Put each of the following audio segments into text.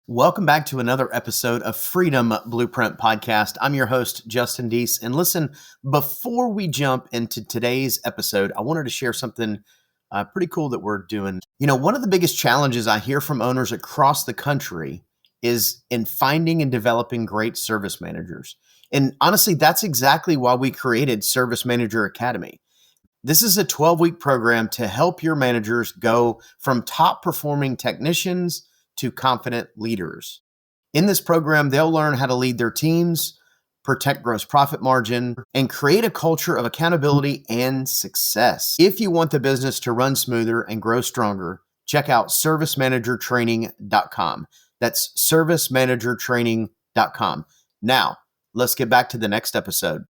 Welcome back to another episode of Freedom Blueprint Podcast. I'm your host, Justin Deese. And listen, before we jump into today's episode, I wanted to share something pretty cool that we're doing. You know, one of the biggest challenges I hear from owners across the country is in finding and developing great service managers. And honestly, that's exactly why we created Service Manager Academy. This is a 12-week program to help your managers go from top performing technicians to confident leaders. In this program, they'll learn how to lead their teams, protect gross profit margin, and create a culture of accountability and success. If you want the business to run smoother and grow stronger, check out servicemanagertraining.com. That's servicemanagertraining.com. Now, let's get back to the next episode.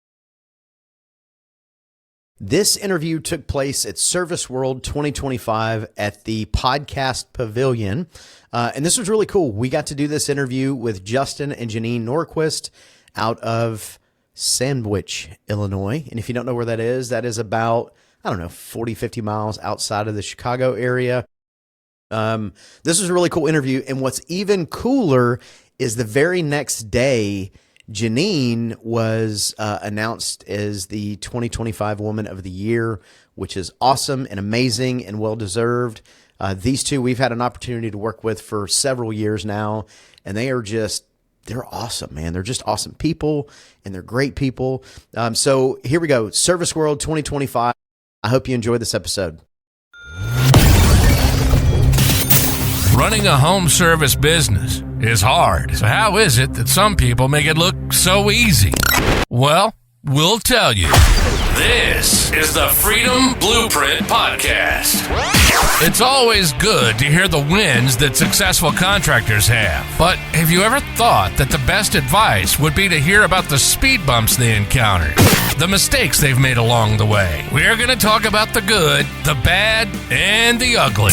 This interview took place at Service World 2025 at the Podcast Pavilion. And this was really cool. We got to do this interview with Justin and Janeen Norquist out of Sandwich, Illinois. And if you don't know where that is about, 40, 50 miles outside of the Chicago area. This was a really cool interview. And what's even cooler is the very next day, Janeen was announced as the 2025 Woman of the Year, which is awesome and amazing and well-deserved. These two we've had an opportunity to work with for several years now, and they're awesome, man. They're just awesome people, and they're great people. So here we go, Service World 2025. I hope you enjoyed this episode. Running a home service business is hard. So how is it that some people make it look so easy? Well, we'll tell you. This is the Freedom Blueprint Podcast. It's always good to hear the wins that successful contractors have. But have you ever thought that the best advice would be to hear about the speed bumps they encountered, the mistakes they've made along the way? We're going to talk about the good, the bad, and the ugly.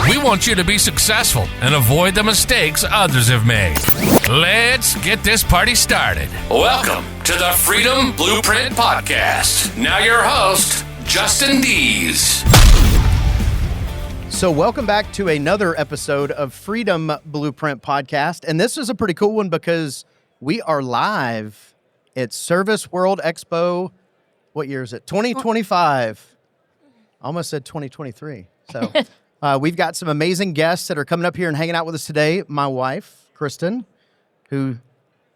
We want you to be successful and avoid the mistakes others have made. Let's get this party started. Welcome to the Freedom Blueprint Podcast. Now your host, Justin Deese. So welcome back to another episode of Freedom Blueprint Podcast. And this is a pretty cool one because we are live at Service World Expo. What year is it? 2025. Almost said 2023. So we've got some amazing guests that are coming up here and hanging out with us today. My wife, Kristen, who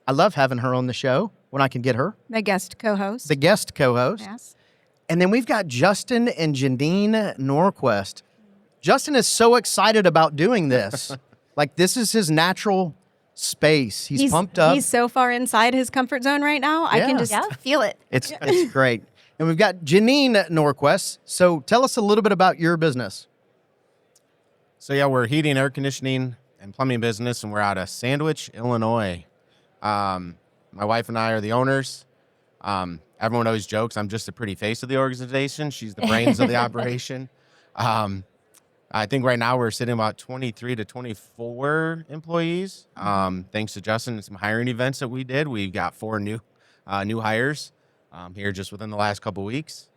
I love having her on the show when I can get her. The guest co-host. Yes. And then we've got Justin and Janeen Norquist. Justin is so excited about doing this. Like, this is his natural space. He's pumped up. He's so far inside his comfort zone right now. I can just feel it. It's great. And we've got Janeen Norquist. So tell us a little bit about your business. So yeah, we're heating, air conditioning, and plumbing business, and we're out of Sandwich, Illinois. My wife and I are the owners. Everyone always jokes I'm just the pretty face of the organization. She's the brains of the operation. I think right now we're sitting about 23 to 24 employees. Thanks to Justin and some hiring events that we did, we've got 4 new hires here just within the last couple weeks.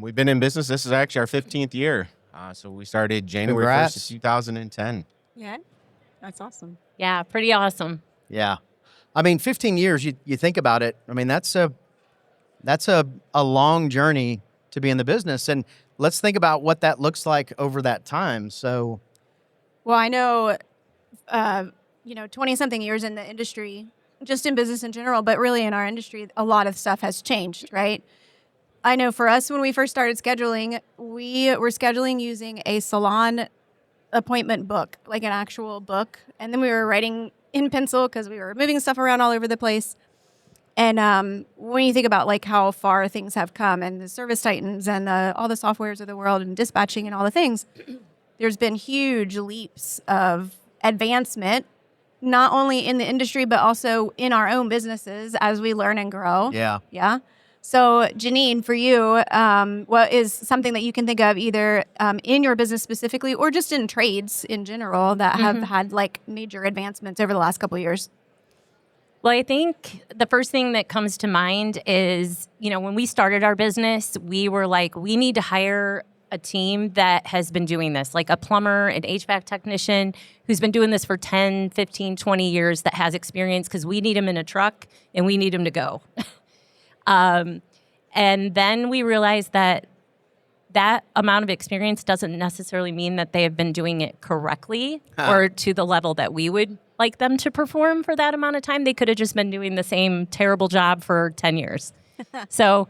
We've been in business. This is actually our 15th year. So we started January 1st of 2010. Yeah, that's awesome. Yeah, pretty awesome. Yeah. I mean, 15 years, you think about it. I mean, that's a long journey to be in the business. And let's think about what that looks like over that time. So, well, I know, 20-something years in the industry, just in business in general, but really in our industry, a lot of stuff has changed, right? I know for us, when we first started scheduling, we were scheduling using a salon appointment book, like an actual book. And then we were writing in pencil because we were moving stuff around all over the place. And when you think about like how far things have come and the Service Titans and all the softwares of the world and dispatching and all the things, there's been huge leaps of advancement, not only in the industry, but also in our own businesses as we learn and grow. Yeah. Yeah. So Janeen, for you, what is something that you can think of either in your business specifically or just in trades in general that have had like major advancements over the last couple of years? Well, I think the first thing that comes to mind is, when we started our business, we were like, we need to hire a team that has been doing this, like a plumber, an HVAC technician who's been doing this for 10, 15, 20 years that has experience, because we need them in a truck and we need them to go. And then we realized that amount of experience doesn't necessarily mean that they have been doing it correctly or to the level that we would like them to perform for that amount of time. They could have just been doing the same terrible job for 10 years. So,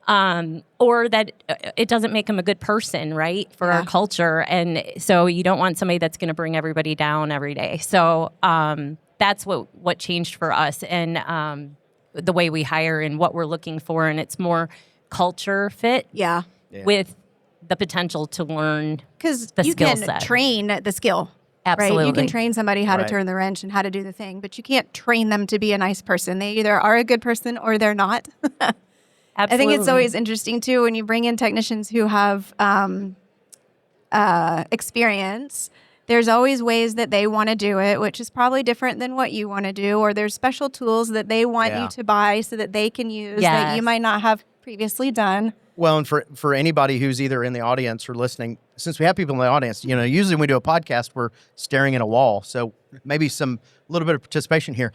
or that it doesn't make them a good person, right, for our culture. And so you don't want somebody that's going to bring everybody down every day. So that's what changed for us, and the way we hire and what we're looking for. And it's more culture fit with the potential to learn Because the you skill can set. train the skill. Absolutely. Right? You can train somebody how to Right. turn the wrench and how to do the thing, but you can't train them to be a nice person. They either are a good person or they're not. Absolutely. I think it's always interesting, too, when you bring in technicians who have experience. There's always ways that they want to do it, which is probably different than what you want to do, or there's special tools that they want you to buy so that they can use that you might not have previously done. Well, and for anybody who's either in the audience or listening, since we have people in the audience, usually when we do a podcast, we're staring at a wall. So maybe a little bit of participation here.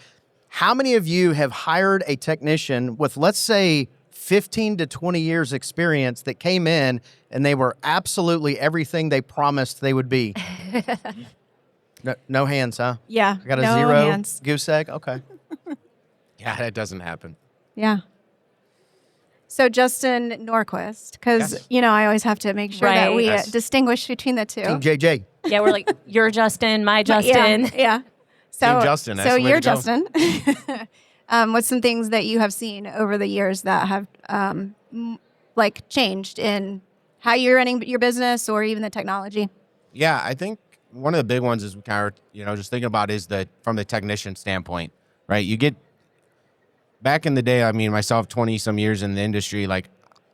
How many of you have hired a technician with, let's say, 15 to 20 years experience that came in and they were absolutely everything they promised they would be? No hands, huh? Yeah. I got a no 0. hands. Goose egg? Okay. Yeah, that doesn't happen. Yeah. So Justin Norquist, because, Yes. I always have to make sure that Right. we Yes. distinguish between the two. Team JJ. Yeah, we're like, you're Justin, my Justin. Yeah. So, Team Justin, that's so the way you're to go. Justin. What's some things that you have seen over the years that have changed in how you're running your business or even the technology? Yeah, I think one of the big ones is we kind of, just thinking about is from the technician standpoint, right? You get back in the day, I mean, myself, 20 some years in the industry, like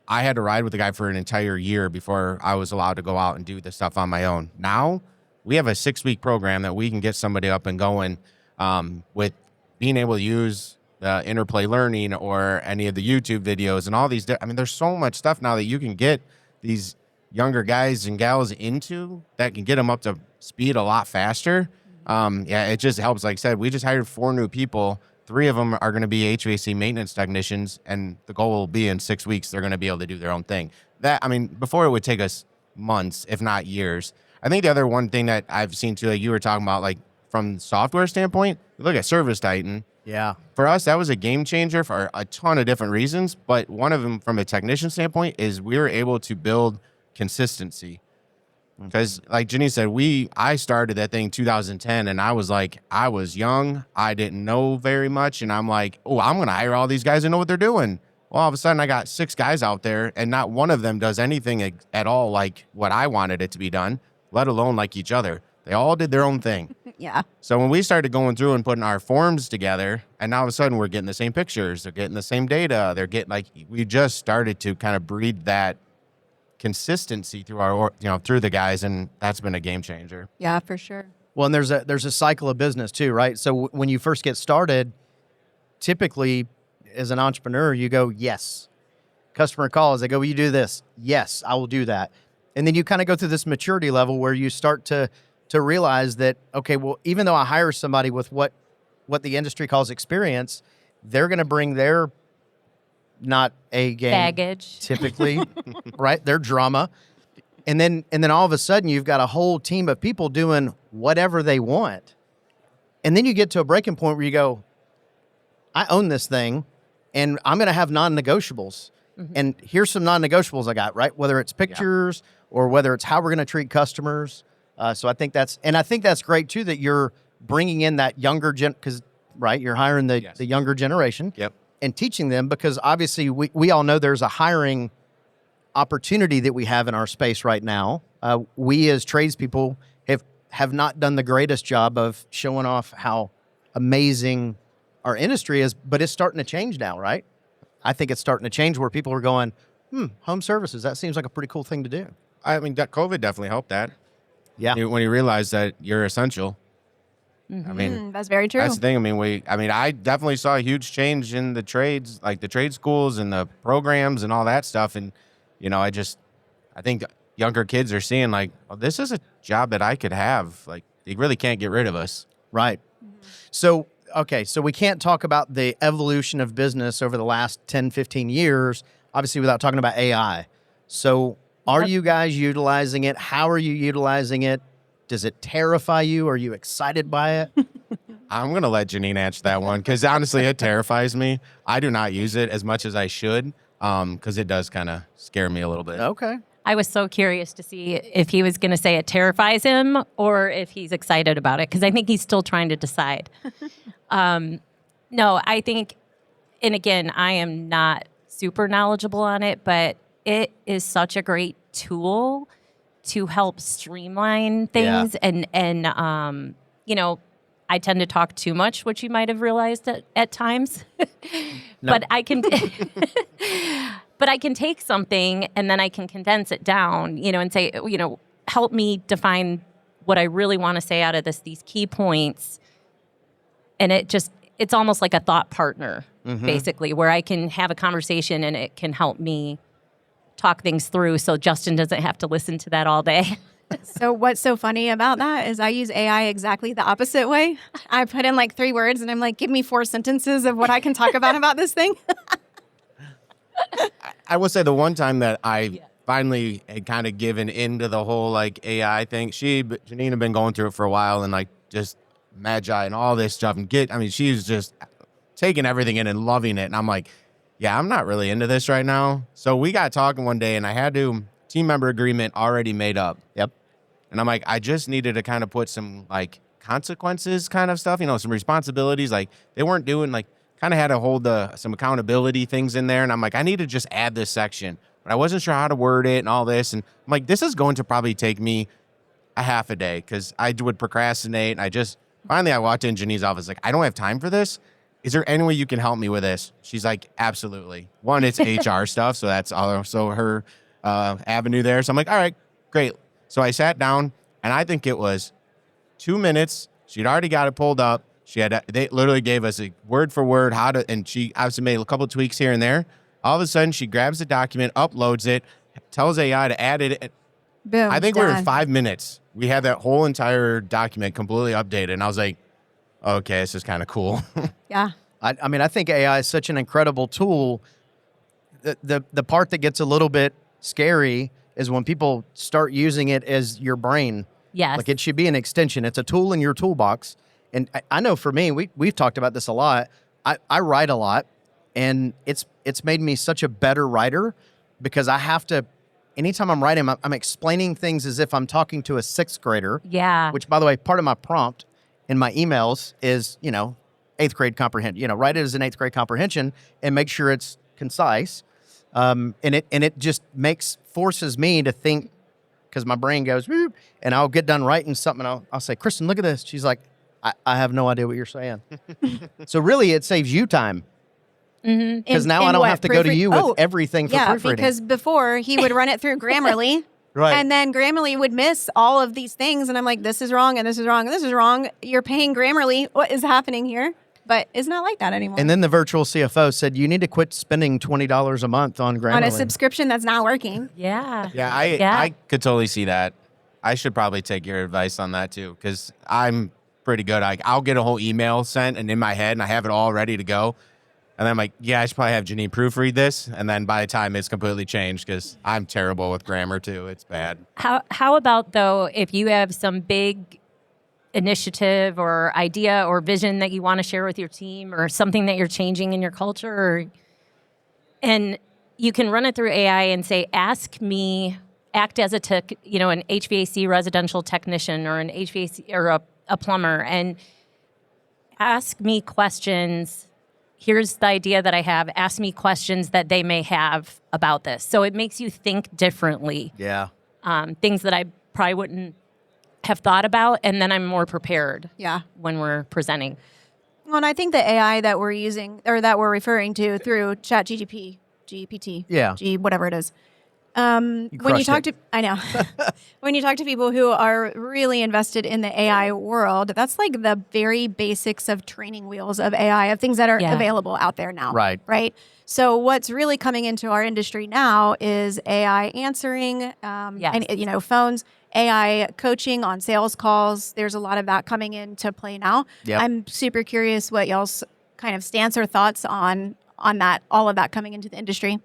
I had to ride with the guy for an entire year before I was allowed to go out and do the stuff on my own. Now we have a 6-week program that we can get somebody up and going with being able to use Interplay Learning or any of the YouTube videos and all these. I mean, there's so much stuff now that you can get these younger guys and gals into that can get them up to speed a lot faster. It just helps. Like I said, we just hired 4 new people. 3 of them are going to be HVAC maintenance technicians, and the goal will be in 6 weeks they're going to be able to do their own thing. Before it would take us months, if not years. I think the other one thing that I've seen too, like you were talking about, like from the software standpoint, look at Service Titan. Yeah. For us, that was a game changer for a ton of different reasons. But one of them from a technician standpoint is we were able to build consistency. Because like Janeen said, I started that thing 2010 and I was young. I didn't know very much. And I'm like, I'm going to hire all these guys that know what they're doing. Well, all of a sudden I got 6 guys out there and not one of them does anything at all like what I wanted it to be done, let alone like each other. They all did their own thing. Yeah. So when we started going through and putting our forms together, and now all of a sudden we're getting the same pictures, they're getting the same data, they're getting we just started to kind of breed that consistency through through the guys, and that's been a game changer. Yeah, for sure. Well, and there's a cycle of business too, right? So when you first get started, typically as an entrepreneur, you go, yes. Customer calls, they go, will you do this? Yes, I will do that. And then you kind of go through this maturity level where you start to realize that, okay, well, even though I hire somebody with what the industry calls experience, they're going to bring their not A game Baggage. typically, right? Their drama. And then all of a sudden you've got a whole team of people doing whatever they want. And then you get to a breaking point where you go, I own this thing and I'm going to have non-negotiables. Mm-hmm. And here's some non-negotiables I got, right? Whether it's pictures or whether it's how we're going to treat customers. So I think that's great too, that you're bringing in that younger because right, you're hiring the younger generation. Yep. And teaching them, because obviously we all know there's a hiring opportunity that we have in our space right now. We as tradespeople have not done the greatest job of showing off how amazing our industry is, but it's starting to change now, right? I think it's starting to change where people are going, home services, that seems like a pretty cool thing to do. I mean, COVID definitely helped that. Yeah. When you realize that you're essential. Mm-hmm. I mean, That's very true. that's the thing. I definitely saw a huge change in the trades, like the trade schools and the programs and all that stuff. And, I think, younger kids are seeing like, oh, this is a job that I could have. Like, they really can't get rid of us. Right. So, okay, so we can't talk about the evolution of business over the last 10, 15 years, obviously without talking about AI. So are you guys utilizing it? How are you utilizing it? Does it terrify you? Are you excited by it? I'm going to let Janeen answer that one because honestly, it terrifies me. I do not use it as much as I should because it does kind of scare me a little bit. Okay. I was so curious to see if he was going to say it terrifies him or if he's excited about it, because I think he's still trying to decide. No, I think, and again, I am not super knowledgeable on it, but it is such a great tool to help streamline things. And you know, I tend to talk too much, which you might have realized at times. No. But I can but I can take something and then I can condense it down, you know, and say, you know, help me define what I really want to say out of these key points. And it's almost like a thought partner, basically, where I can have a conversation and it can help me talk things through so Justin doesn't have to listen to that all day. So what's so funny about that is I use AI exactly the opposite way. I put in like 3 words and I'm like, give me 4 sentences of what I can talk about this thing. I will say the one time that I finally had kind of given into the whole like AI thing, Janeen had been going through it for a while and like just Magi and all this stuff and she's just taking everything in and loving it. And I'm like, yeah, I'm not really into this right now. So we got talking one day and I had team member agreement already made up. Yep. And I'm like, I just needed to kind of put some like consequences kind of stuff, you know, some responsibilities. Like they weren't doing like, kind of had to hold some accountability things in there. And I'm like, I need to just add this section, but I wasn't sure how to word it and all this. And I'm like, this is going to probably take me a half a day because I would procrastinate. And finally I walked in Janeen's office, like, I don't have time for this. Is there any way you can help me with this? She's like, absolutely. One, it's HR stuff. So that's also her avenue there. So I'm like, all right, great. So I sat down and I think it was 2 minutes. She'd already got it pulled up. They literally gave us a word for word and she obviously made a couple of tweaks here and there. All of a sudden she grabs the document, uploads it, tells AI to add it. Boom. I think we were in 5 minutes. We had that whole entire document completely updated. And I was like, okay, this is kind of cool. Yeah. I mean, I think AI is such an incredible tool. The part that gets a little bit scary is when people start using it as your brain. Yes. Like it should be an extension. It's a tool in your toolbox. And I know for me, we've talked about this a lot. I write a lot, and it's made me such a better writer because I have to, anytime I'm writing, I'm explaining things as if I'm talking to a 6th grader. Yeah. Which, by the way, part of my prompt in my emails is, 8th grade comprehension. Write it as an 8th grade comprehension and make sure it's concise. And it just forces me to think, because my brain goes, whoop, and I'll get done writing something. And I'll say, Kristen, look at this. She's like, I have no idea what you're saying. So really, it saves you time. Because now I don't have to go to you with everything for proofreading. Yeah, because before he would run it through Grammarly. Right. And then Grammarly would miss all of these things. And I'm like, this is wrong, and this is wrong, and this is wrong. You're paying Grammarly. What is happening here? But it's not like that anymore. And then the virtual CFO said, you need to quit spending $20 a month on Grammarly. On a subscription that's not working. Yeah. Yeah, I could totally see that. I should probably take your advice on that too, because I'm pretty good. I'll get a whole email sent and in my head, and I have it all ready to go. And then I'm like, yeah, I should probably have Janeen proofread this. And then by the time it's completely changed, because I'm terrible with grammar too. It's bad. How about, though, if you have some big initiative or idea or vision that you want to share with your team or something that you're changing in your culture, and you can run it through AI and say, act as an HVAC residential technician or an HVAC or a plumber, and ask me questions. Here's the idea that I have. Ask me questions that they may have about this. So it makes you think differently. Yeah. Things that I probably wouldn't have thought about, and then I'm more prepared. Yeah. When we're presenting. Well, and I think the AI that we're using or that we're referring to through GPT, Yeah. whatever it is, When you crushed talk it. to, I know, when you talk to people who are really invested in the AI world, that's like the very basics of training wheels of AI, of things that are Yeah. available out there now. Right. Right. So what's really coming into our industry now is AI answering, Yes. and phones, AI coaching on sales calls. There's a lot of that coming into play now. Yep. I'm super curious what y'all's kind of stance or thoughts on that, all of that coming into the industry.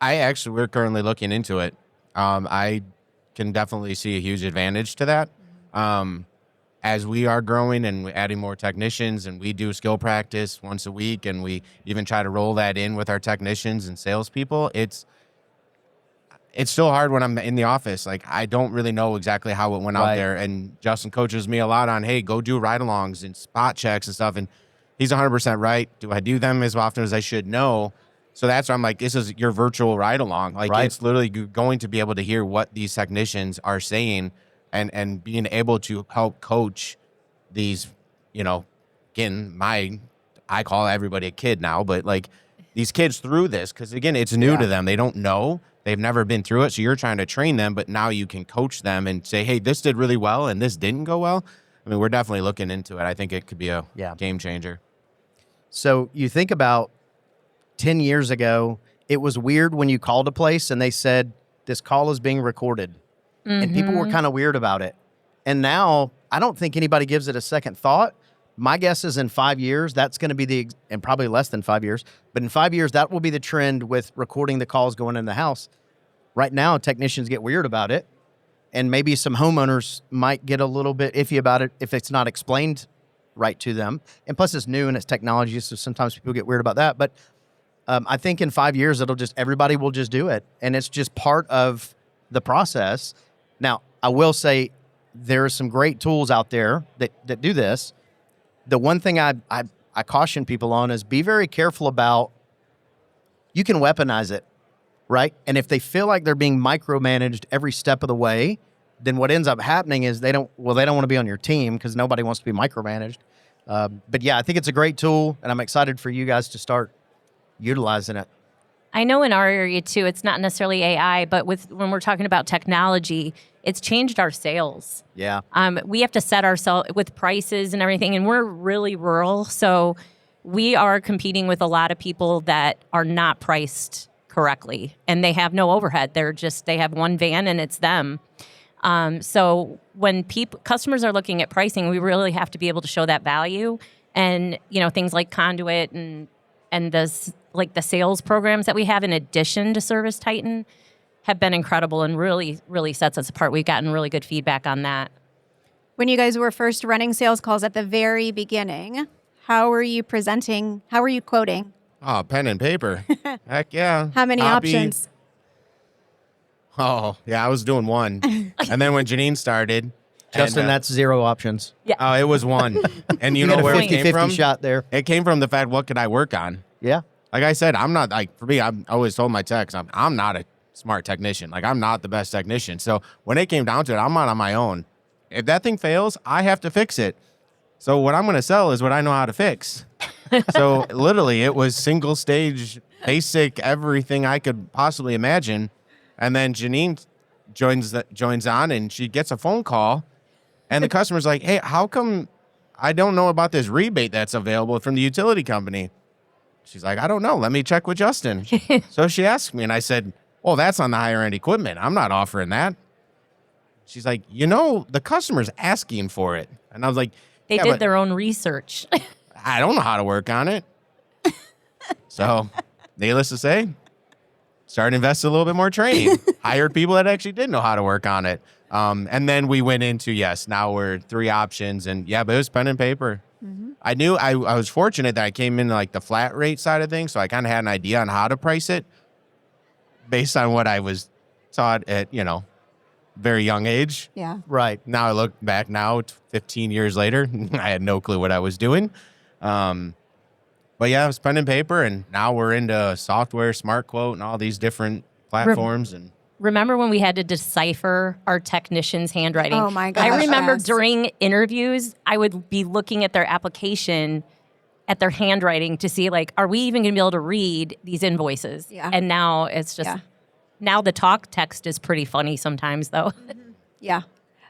We're currently looking into it. I can definitely see a huge advantage to that. As we are growing and adding more technicians, and we do skill practice once a week, and we even try to roll that in with our technicians and salespeople, it's still hard when I'm in the office. Like, I don't really know exactly how it went out Right. there. And Justin coaches me a lot on, hey, go do ride-alongs and spot checks and stuff. And he's 100% right. Do I do them as often as I should? No. So that's why I'm like, this is your virtual ride-along. Like, Right. it's literally going to be able to hear what these technicians are saying and being able to help coach these, again, I call everybody a kid now, but like these kids through this, because again, it's new Yeah. to them. They don't know. They've never been through it. So you're trying to train them, but now you can coach them and say, hey, this did really well and this didn't go well. I mean, we're definitely looking into it. I think it could be a game changer. So you think about 10 years ago, it was weird when you called a place and they said, this call is being recorded. And people were kind of weird about it. And now I don't think anybody gives it a second thought. My guess is in 5 years, that's going to be and probably less than 5 years, but in 5 years, that will be the trend with recording the calls going in the house. Right now, technicians get weird about it. And maybe some homeowners might get a little bit iffy about it if it's not explained right to them. And plus it's new and it's technology. So sometimes people get weird about that. But I think in 5 years, everybody will just do it. And it's just part of the process. Now, I will say there are some great tools out there that do this. The one thing I caution people on is be very careful about, you can weaponize it, right? And if they feel like they're being micromanaged every step of the way, then what ends up happening is they don't want to be on your team because nobody wants to be micromanaged. But yeah, I think it's a great tool, and I'm excited for you guys to start utilizing it. I know in our area too, it's not necessarily AI, but when we're talking about technology, it's changed our sales. Yeah. We have to set ourselves with prices and everything, and we're really rural, so we are competing with a lot of people that are not priced correctly, and they have no overhead. They have one van and it's them. So when customers are looking at pricing, we really have to be able to show that value, and things like conduit and the sales programs that we have in addition to Service Titan have been incredible and really, really sets us apart. We've gotten really good feedback on that. When you guys were first running sales calls at the very beginning, how were you presenting? How were you quoting? Oh, pen and paper. Heck yeah. How many Copy. options? Oh, yeah, I was doing one. And then when Janeen started. Justin, that's 0 options. Oh, it was one. And you You know got a where it came 50-50 from? shot there. It came from the fact, what could I work on? Yeah. Like I said, I'm not, for me, I've always told my techs, I'm not a smart technician. Like, I'm not the best technician. So when it came down to it, I'm not on my own. If that thing fails, I have to fix it. So what I'm going to sell is what I know how to fix. So literally, it was single stage, basic, everything I could possibly imagine. And then Janeen joins on, and she gets a phone call, and the customer's like, hey, how come I don't know about this rebate that's available from the utility company? She's like, I don't know. Let me check with Justin. So she asked me, and I said, well, that's on the higher end equipment. I'm not offering that. She's like, the customer's asking for it. And I was like, They did their own research. I don't know how to work on it. So, needless to say, started investing a little bit more training. Hired people that actually did know how to work on it. And then we went into, now we're 3 options. And but it was pen and paper. Mm-hmm. I knew I was fortunate that I came in like the flat rate side of things. So I kind of had an idea on how to price it based on what I was taught at, very young age. Yeah. Right. Now I look back 15 years later, I had no clue what I was doing. But yeah, it was pen and paper, and now we're into software, Smart Quote, and all these different platforms. And Remember when we had to decipher our technicians' handwriting? Oh my gosh, I remember yes. during interviews, I would be looking at their application, at their handwriting to see, are we even going to be able to read these invoices? Yeah. And now it's just, Now the talk text is pretty funny sometimes, though. Yeah.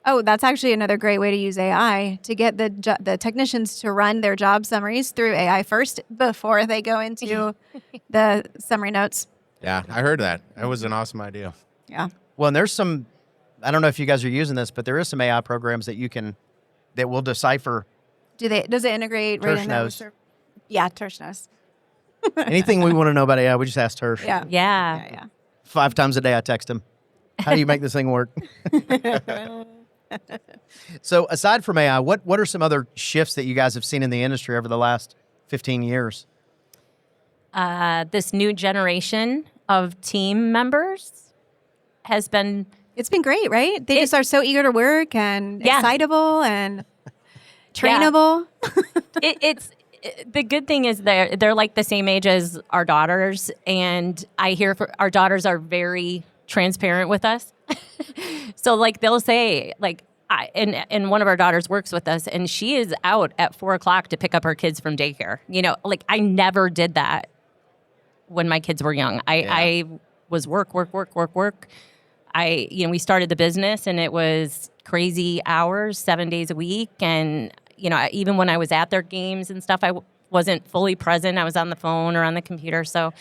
Oh, that's actually another great way to use AI to get the technicians to run their job summaries through AI first before they go into the summary notes. Yeah, I heard that. That was an awesome idea. Yeah. Well, and there's some, I don't know if you guys are using this, but there is some AI programs that will decipher Does it integrate right in there? Tersh knows. Yeah, Tersh knows. anything we want to know about AI. We just ask Tersh. Yeah. Yeah. 5 times a day I text him. How do you make this thing work? So aside from AI, what are some other shifts that you guys have seen in the industry over the last 15 years? This new generation of team members has been It's been great, right? They just are so eager to work and excitable and trainable. the good thing is they're like the same age as our daughters, and I hear our daughters are very transparent with us. So like they'll say like and one of our daughters works with us, and she is out at 4:00 to pick up her kids from daycare. You know, like I never did that when my kids were young. I was work. We started the business and it was crazy hours, 7 days a week. And, even when I was at their games and stuff, I wasn't fully present. I was on the phone or on the computer. So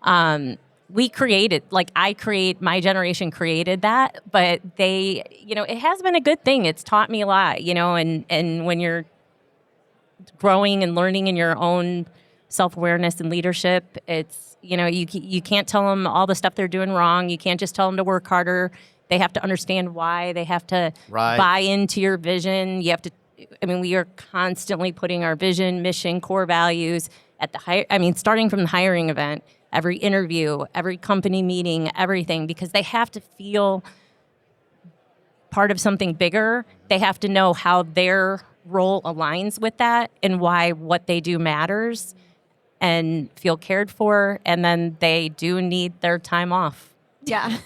my generation created that, but it has been a good thing. It's taught me a lot, and when you're growing and learning in your own self-awareness and leadership, it's, you can't tell them all the stuff they're doing wrong. You can't just tell them to work harder. They have to understand why. They have to buy into your vision. You have to, we are constantly putting our vision, mission, core values at starting from the hiring event, every interview, every company meeting, everything, because they have to feel part of something bigger. They have to know how their role aligns with that and why what they do matters and feel cared for. And then they do need their time off. Yeah.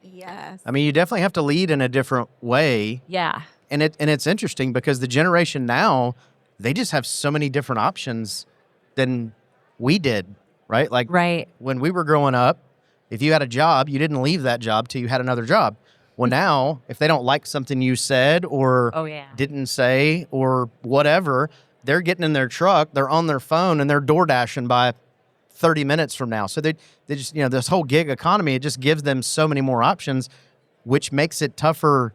Yes. You definitely have to lead in a different way. Yeah. And it's interesting because the generation now, they just have so many different options than we did, right? Like when we were growing up, if you had a job, you didn't leave that job till you had another job. Well, now, if they don't like something you said or didn't say or whatever, they're getting in their truck, they're on their phone, and they're door dashing by 30 minutes from now. So they just, this whole gig economy, it just gives them so many more options, which makes it tougher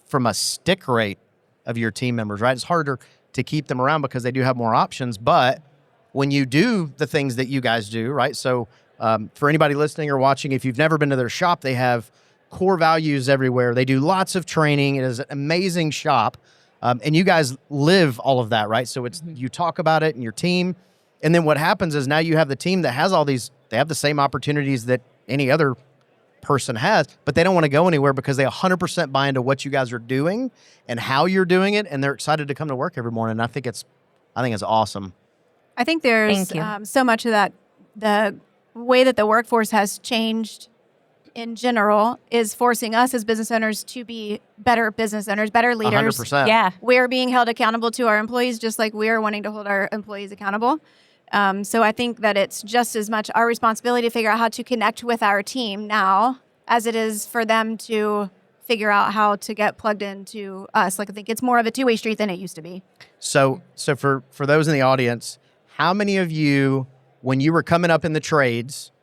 from a stick rate of your team members, right? It's harder to keep them around because they do have more options. But when you do the things that you guys do, right? So for anybody listening or watching, if you've never been to their shop, they have core values everywhere. They do lots of training. It is an amazing shop. And you guys live all of that, right? So it's you talk about it in your team. And then what happens is now you have the team that has all these, they have the same opportunities that any other person has, but they don't want to go anywhere because they 100% buy into what you guys are doing and how you're doing it. And they're excited to come to work every morning. And I think it's awesome. I think there's so much of that, the way that the workforce has changed in general is forcing us as business owners to be better business owners, better leaders. 100%. Yeah. We're being held accountable to our employees just like we're wanting to hold our employees accountable. So I think that it's just as much our responsibility to figure out how to connect with our team now as it is for them to figure out how to get plugged into us. Like I think it's more of a two-way street than it used to be. So for those in the audience, how many of you, when you were coming up in the trades,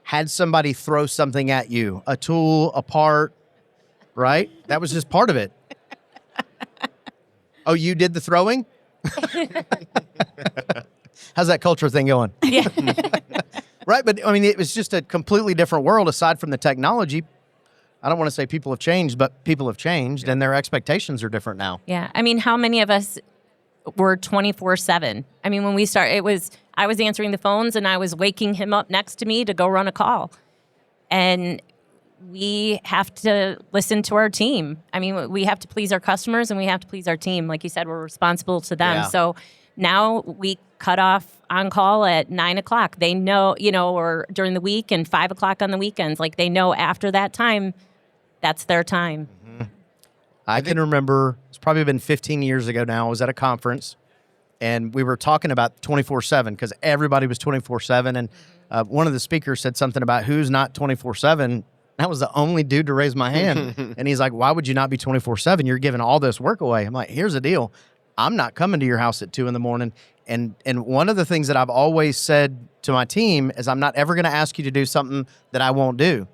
had somebody throw something at you, a tool, a part, right? That was just part of it. Oh, you did the throwing? How's that culture thing going? Yeah. Right, but it was just a completely different world aside from the technology. I don't want to say people have changed, but people have changed and their expectations are different now. Yeah. How many of us were 24/7? When we started, I was answering the phones and I was waking him up next to me to go run a call. And we have to listen to our team. We have to please our customers and we have to please our team. Like you said, we're responsible to them. Yeah. So now we cut off on call at 9:00. They know, or during the week and 5:00 on the weekends. Like they know after that time, that's their time. Mm-hmm. I can remember, it's probably been 15 years ago now. I was at a conference and we were talking about 24/7 because everybody was 24/7. And one of the speakers said something about who's not 24/7. That was the only dude to raise my hand. And he's like, why would you not be 24/7? You're giving all this work away. I'm like, here's the deal. I'm not coming to your house at 2 a.m. And one of the things that I've always said to my team is I'm not ever going to ask you to do something that I won't do.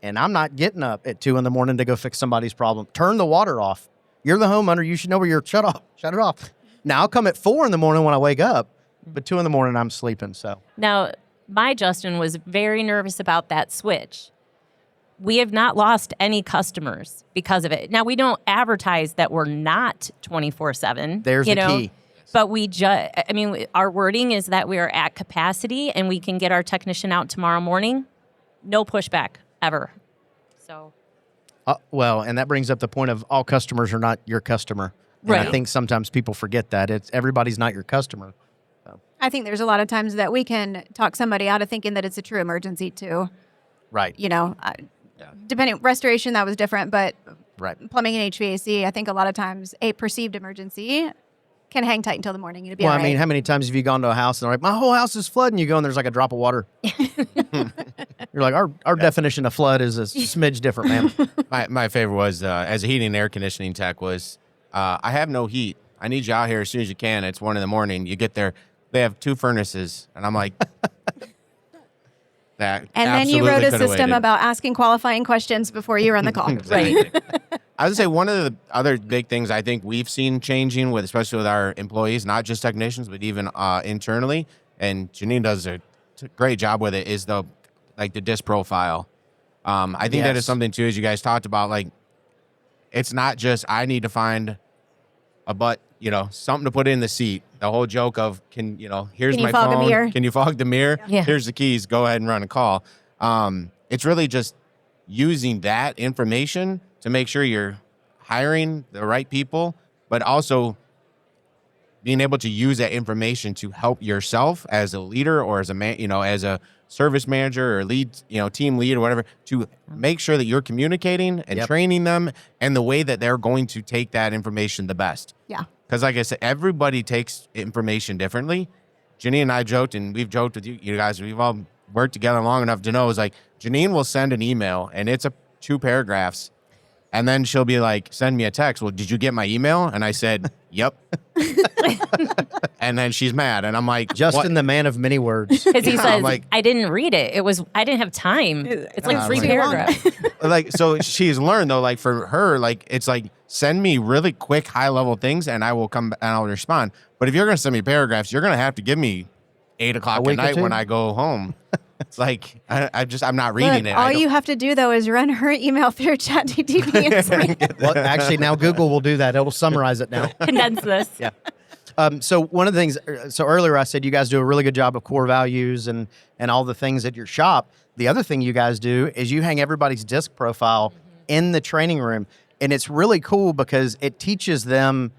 And I'm not getting up at 2 a.m. to go fix somebody's problem. Turn the water off. You're the homeowner. You should know where you're shut it off. Now I'll come at 4 a.m. when I wake up, but 2 a.m. I'm sleeping. So Now, my Justin was very nervous about that switch. We have not lost any customers because of it. Now, we don't advertise that we're not 24/7. There's the key. But our wording is that we are at capacity and we can get our technician out tomorrow morning. No pushback ever. So, well, and that brings up the point of all customers are not your customer. And Right. I think sometimes people forget that everybody's not your customer. I think there's a lot of times that we can talk somebody out of thinking that it's a true emergency too. Right. Depending restoration, that was different, but Right. plumbing and HVAC, I think a lot of times a perceived emergency can hang tight until the morning. You'll be Well, all I mean, right. how many times have you gone to a house and they're like, my whole house is flooding? You go and there's like a drop of water. You're like, our definition of flood is a smidge different, man. My favorite was as a heating and air conditioning tech was I have no heat. I need you out here as soon as you can. It's 1 a.m. You get there, they have 2 furnaces, and I'm like, that. And then you absolutely wrote a coulda system waited. about asking qualifying questions before you run the call. right. I would say one of the other big things I think we've seen changing with, especially with our employees, not just technicians, but even internally, and Janeen does a great job with it, is the disc profile. I think that Yes. is something too, as you guys talked about, like it's not just I need to find a something to put in the seat. The whole joke of here's Can you my fog the phone. mirror? Can you fog the mirror? Yeah. Here's the keys. Go ahead and run a call. It's really just using that information to make sure you're hiring the right people, but also being able to use that information to help yourself as a leader or as a as a service manager or lead, team lead or whatever, to make sure that you're communicating and training them and the way that they're going to take that information the best. Yeah. Because like I said, everybody takes information differently. Janine and I joked, and we've joked with you guys, we've all worked together long enough to know, is like Janine will send an email and it's 2 paragraphs. And then she'll be like, send me a text. Well, did you get my email? And I said, yep. And then she's mad. And I'm like, Justin, the man of many words. Because he Yeah, says, I'm like- I didn't read it. I didn't have time. It's like 3 like- paragraphs. So she's learned though, like for her, like it's like, send me really quick, high level things and I will come and I'll respond. But if you're going to send me paragraphs, you're going to have to give me 8 o'clock at week or night 2? when I go home. It's like, I'm not reading Look, it. all you have to do though is run her email through ChatGPT and send Well, actually, now Google will do that. It'll summarize it now. Condense this. Yeah. So one of the things, so earlier I said you guys do a really good job of core values and all the things at your shop. The other thing you guys do is you hang everybody's disc profile in the training room. And it's really cool because it teaches them,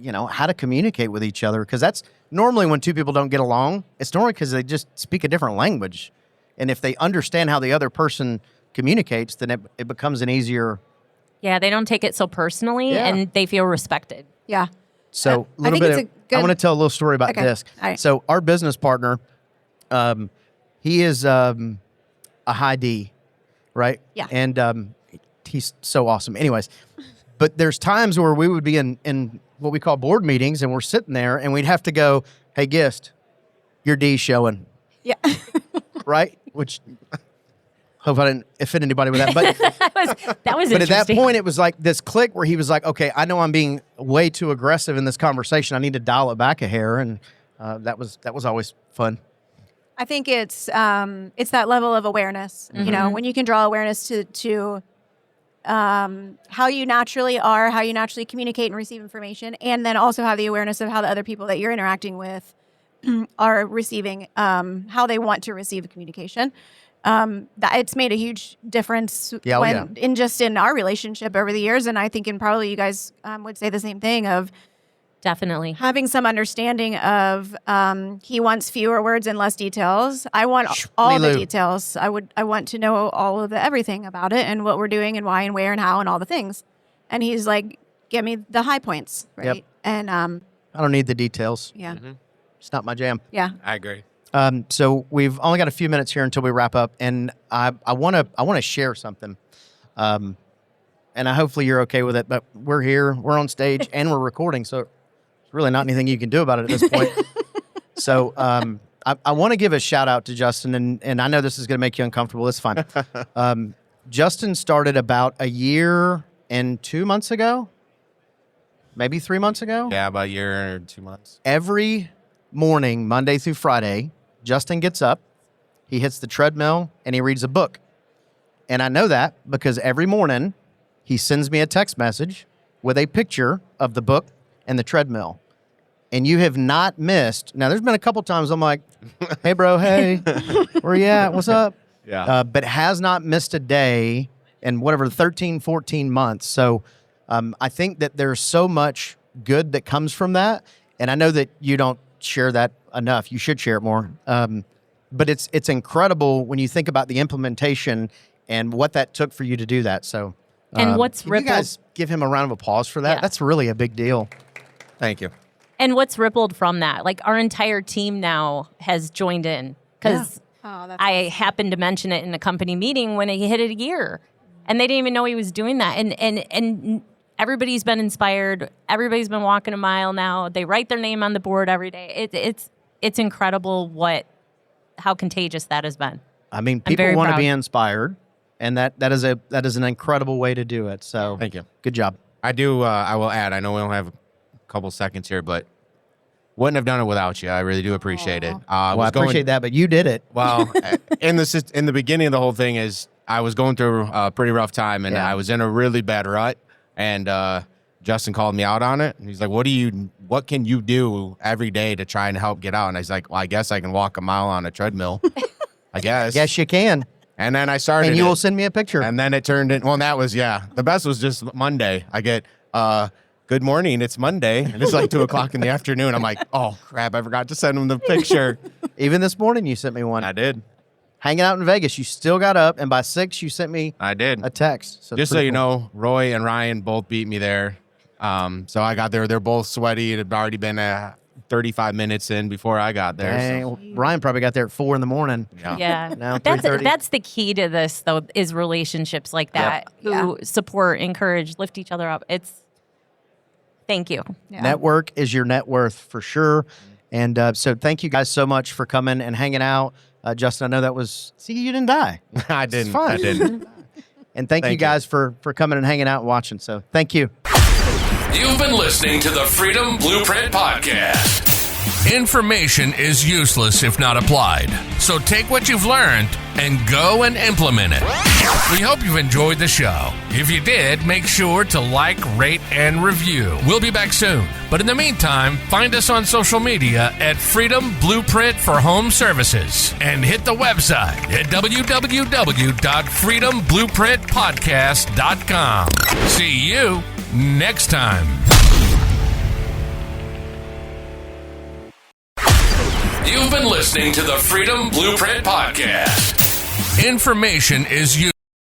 how to communicate with each other. Because that's normally when 2 people don't get along, it's normally because they just speak a different language. And if they understand how the other person communicates, then it becomes an easier. Yeah, they don't take it so personally Yeah. and they feel respected. Yeah. So I think it's a good. I want to tell a little story about Okay. disc. All right. So our business partner, he is a high D, right? Yeah. And he's so awesome. Anyways, but there's times where we would be in what we call board meetings, and we're sitting there, and we'd have to go, "Hey, guest, your D's showing," Yeah. right? Which hope I didn't offend anybody with that, but. That was But at that interesting. point, it was like this click where he was like, okay, I know I'm being way too aggressive in this conversation. I need to dial it back a hair. And that was always fun. I think it's that level of awareness. When you can draw awareness to how you naturally are, how you naturally communicate and receive information, and then also have the awareness of how the other people that you're interacting with are receiving, how they want to receive the communication. That it's made a huge difference in our relationship over the years, and I think probably you guys would say the same thing of Definitely. having some understanding of he wants fewer words and less details. I want all the Lou. details. I want to know all of the everything about it and what we're doing and why and where and how and all the things. And he's like, give me the high points, right? Yep. And I don't need the details. yeah, It's not my jam. yeah. I agree. So we've only got a few minutes here until we wrap up, and I want to share something. And hopefully you're okay with it, but we're here, we're on stage, and we're recording, so there's really not anything you can do about it at this point. So I want to give a shout out to Justin, and I know this is going to make you uncomfortable. It's fine. Justin started about a year and 2 months ago, maybe 3 months ago. Yeah, about a year or 2 months. Every morning, Monday through Friday, Justin gets up, he hits the treadmill, and he reads a book. And I know that because every morning he sends me a text message with a picture of the book and the treadmill. And you have not missed. Now, there's been a couple times I'm like, hey, bro, hey, where you at? What's up? Yeah. But has not missed a day in whatever, 13, 14 months. So I think that there's so much good that comes from that. And I know that you don't share that enough. You should share it more. But it's incredible when you think about the implementation and what that took for you to do that. So, And what's can you rippled? guys give him a round of applause for that? Yeah. That's really a big deal. Thank you. And what's rippled from that? Like our entire team now has joined in because Oh, that's I happened to mention it in a company meeting when he hit it a year, and they didn't even know he was doing that. And everybody's been inspired. Everybody's been walking a mile now. They write their name on the board every day. It's incredible how contagious that has been. I mean, I'm people very want to proud. be inspired, and that is an incredible way to do it. So, Thank you. good job. I do. I will add. I know we only have a couple seconds here, but wouldn't have done it without you. I really do appreciate it. Well, I was going- appreciate that, but you did it. Well, in the beginning of the whole thing is I was going through a pretty rough time, and Yeah. I was in a really bad rut. And Justin called me out on it. And he's like, "What can you do every day to try and help get out?" And I was like, "Well, I guess I can walk a mile on a treadmill. I guess." Yes, you can. And then I started. And you it. will send me a picture. And then it turned in. Well, that was the best was just Monday. I get good morning. It's Monday, and it's like 2:00 in the afternoon. I'm like, oh crap! I forgot to send him the picture. Even this morning, you sent me one. I did. Hanging out in Vegas, you still got up, and by 6, you sent me I did. a text. So it's Just so pretty you cool. know, Roy and Ryan both beat me there. So I got there. They're both sweaty. It had already been 35 minutes in before I got there. Dang, So, well, Ryan probably got there at 4 in the morning. Yeah, Now that's 3:30. the key to this though is relationships like that who support, encourage, lift each other up. Thank you. Yeah. Network is your net worth for sure. And so thank you guys so much for coming and hanging out. Justin, I know that was, see, you didn't die. I didn't. fine. I didn't. And thank you Thank you. guys for coming and hanging out and watching. So thank you. You've been listening to the Freedom Blueprint Podcast. Information is useless if not applied. So take what you've learned and go and implement it. We hope you've enjoyed the show. If you did, make sure to like, rate, and review. We'll be back soon. But in the meantime, find us on social media at Freedom Blueprint for Home Services and hit the website at www.freedomblueprintpodcast.com. See you next time. You've been listening to the Freedom Blueprint Podcast. Information is useful.